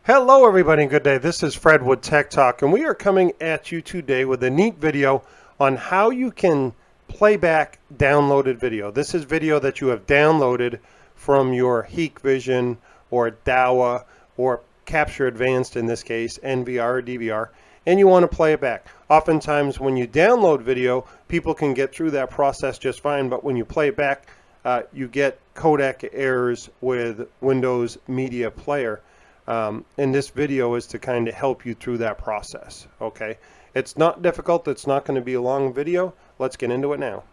Hello everybody and good day. This is Fred with Tech Talk and we are coming at you today with a neat video on how you can play back downloaded video. This is video that you have downloaded from your Hikvision or Dahua or Capture Advanced, in this case NVR or DVR, and you want to play it back. Oftentimes when you download video, people can get through that process just fine, but when you play it back, you get codec errors with Windows Media Player. And this video is to kind of help you through that process. Okay, it's not difficult. It's not going to be a long video. Let's get into it now.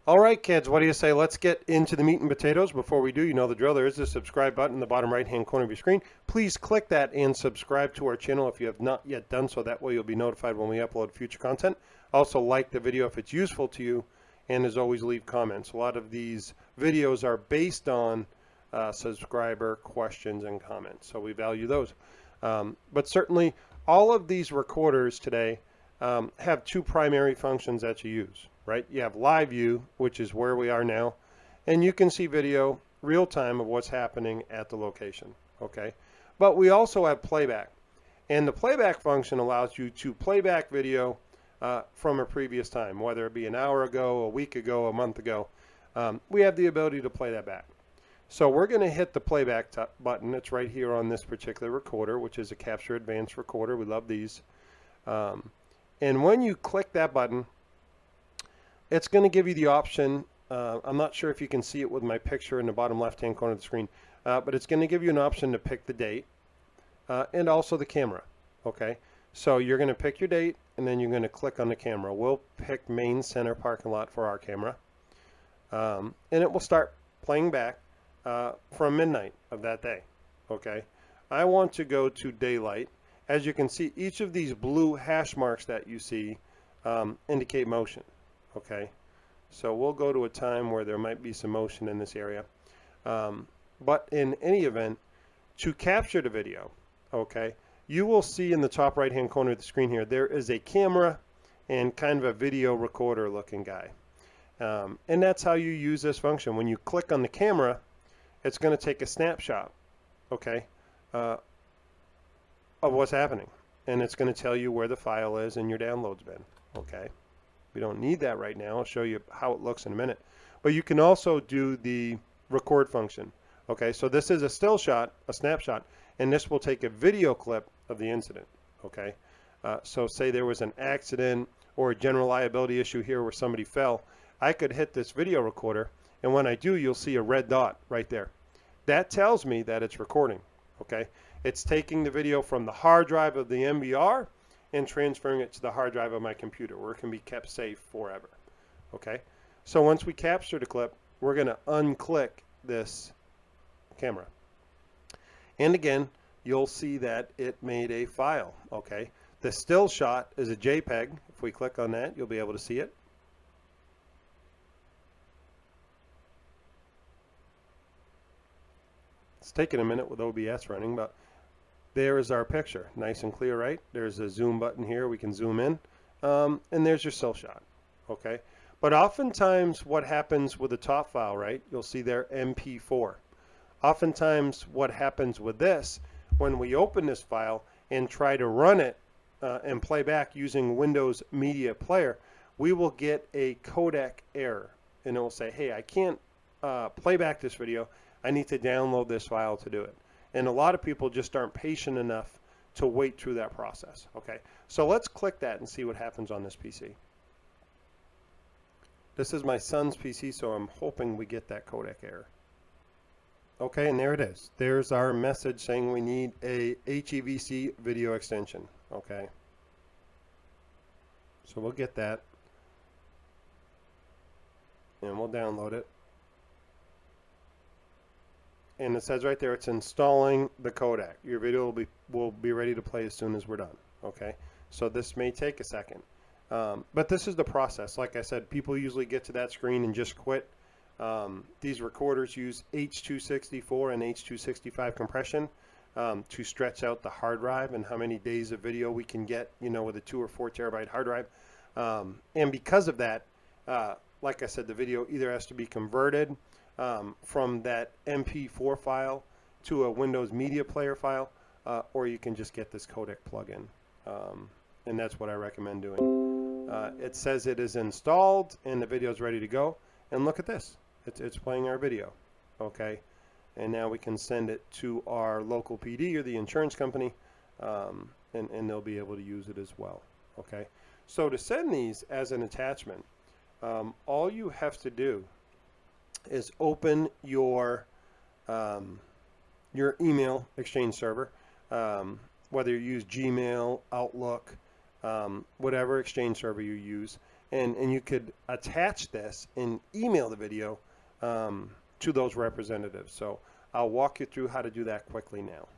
All right, kids, what do you say? Let's get into the meat and potatoes. Before we do, you know the drill. There is a subscribe button in the bottom right-hand corner of your screen. Please click that and subscribe to our channel if you have not yet done so. That way you'll be notified when we upload future content. Also, like the video if it's useful to you, and as always, leave comments. A lot of these videos are based on subscriber questions and comments, so we value those. But certainly, all of these recorders today have two primary functions that you use. Right? You have live view, which is where we are now, and you can see video real time of what's happening at the location. Okay, but we also have playback, and the playback function allows you to play back video from a previous time, whether it be an hour ago, a week ago, a month ago. We have the ability to play that back. So we're going to hit the playback button. It's right here on this particular recorder, which is a Capture Advanced recorder. We love these. And when you click that button, it's going to give you the option. I'm not sure if you can see it with my picture in the bottom left-hand corner of the screen, but it's going to give you an option to pick the date and also the camera. Okay, so you're going to pick your date and then you're going to click on the camera. We'll pick main center parking lot for our camera, and it will start playing back from midnight of that day. Okay, I want to go to daylight. As you can see, each of these blue hash marks that you see indicate motion. Okay, so we'll go to a time where there might be some motion in this area. But in any event, to capture the video, okay, you will see in the top right-hand corner of the screen here, there is a camera and kind of a video recorder looking guy. And that's how you use this function. When you click on the camera, it's going to take a snapshot, okay, of what's happening. And it's going to tell you where the file is and your download's been, okay. We don't need that right now. I'll show you how it looks in a minute. But you can also do the record function. Okay, so this is a still shot, a snapshot, and this will take a video clip of the incident. Okay, so say there was an accident or a general liability issue here where somebody fell. I could hit this video recorder, and when I do, you'll see a red dot right there. That tells me that it's recording. Okay, it's taking the video from the hard drive of the NVR and transferring it to the hard drive of my computer where it can be kept safe forever. Okay, so once we capture the clip, we're going to unclick this camera, and again you'll see that it made a file. Okay, the still shot is a JPEG. If we click on that, you'll be able to see it. It's taking a minute with OBS running, but there is our picture, nice and clear, right? There's a zoom button here, we can zoom in, and there's your still shot, okay? But oftentimes what happens with the top file, right, you'll see there MP4. Oftentimes what happens with this, when we open this file and try to run it and play back using Windows Media Player, we will get a codec error, and it will say, hey, I can't play back this video, I need to download this file to do it. And a lot of people just aren't patient enough to wait through that process. Okay, so let's click that and see what happens on this PC. This is my son's PC, so I'm hoping we get that codec error. Okay, and there it is. There's our message saying we need a HEVC video extension. Okay, so we'll get that, and we'll download it. And it says right there it's installing the codec. Your video will be ready to play as soon as we're done. Okay, so this may take a second, but this is the process. Like I said, people usually get to that screen and just quit. These recorders use H.264 and H.265 compression to stretch out the hard drive and how many days of video we can get, you know, with a 2 or 4 terabyte hard drive. And because of that, like I said, the video either has to be converted from that MP4 file to a Windows Media Player file, or you can just get this codec plugin. And that's what I recommend doing. It says it is installed and the video is ready to go. And look at this. It's playing our video. Okay. And now we can send it to our local PD or the insurance company, and they'll be able to use it as well. Okay. So to send these as an attachment, all you have to do is open your email Exchange server, whether you use Gmail, Outlook, whatever Exchange server you use, and you could attach this and email the video to those representatives. So I'll walk you through how to do that quickly now.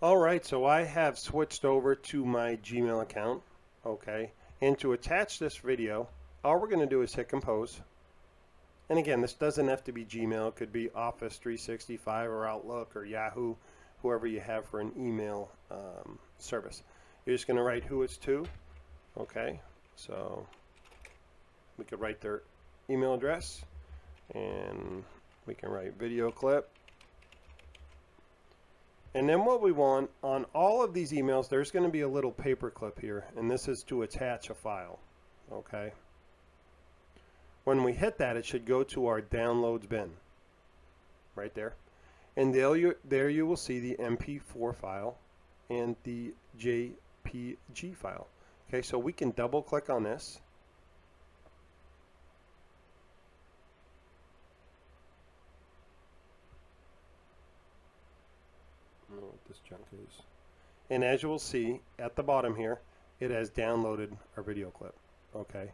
All right, so I have switched over to my Gmail account, okay, and to attach this video, all we're going to do is hit compose. And again, this doesn't have to be Gmail. It could be Office 365 or Outlook or Yahoo, whoever you have for an email service. You're just going to write who it's to. Okay, so we could write their email address, and we can write video clip. And then what we want on all of these emails, there's going to be a little paper clip here, and this is to attach a file. Okay. When we hit that, it should go to our downloads bin, right there. And there you will see the MP4 file and the JPG file. Okay, so we can double click on this. I don't know what this junk is. And as you will see at the bottom here, it has downloaded our video clip. Okay.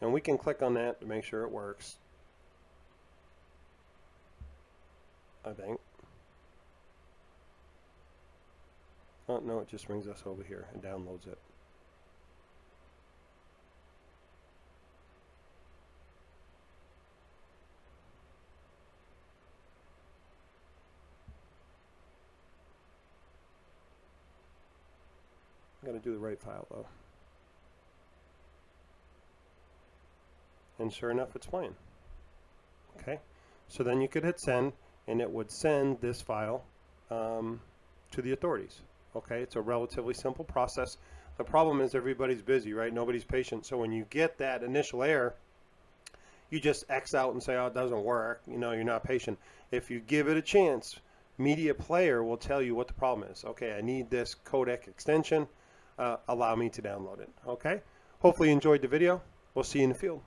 And we can click on that to make sure it works, I think. Oh, no, it just brings us over here and downloads it. I'm going to do the right file, though. And sure enough, it's playing. Okay, so then you could hit send, and it would send this file to the authorities. Okay, it's a relatively simple process. The problem is everybody's busy, right? Nobody's patient. So when you get that initial error, you just X out and say, oh, it doesn't work. You know, you're not patient. If you give it a chance, Media Player will tell you what the problem is. Okay, I need this codec extension. Allow me to download it. Okay, hopefully you enjoyed the video. We'll see you in the field.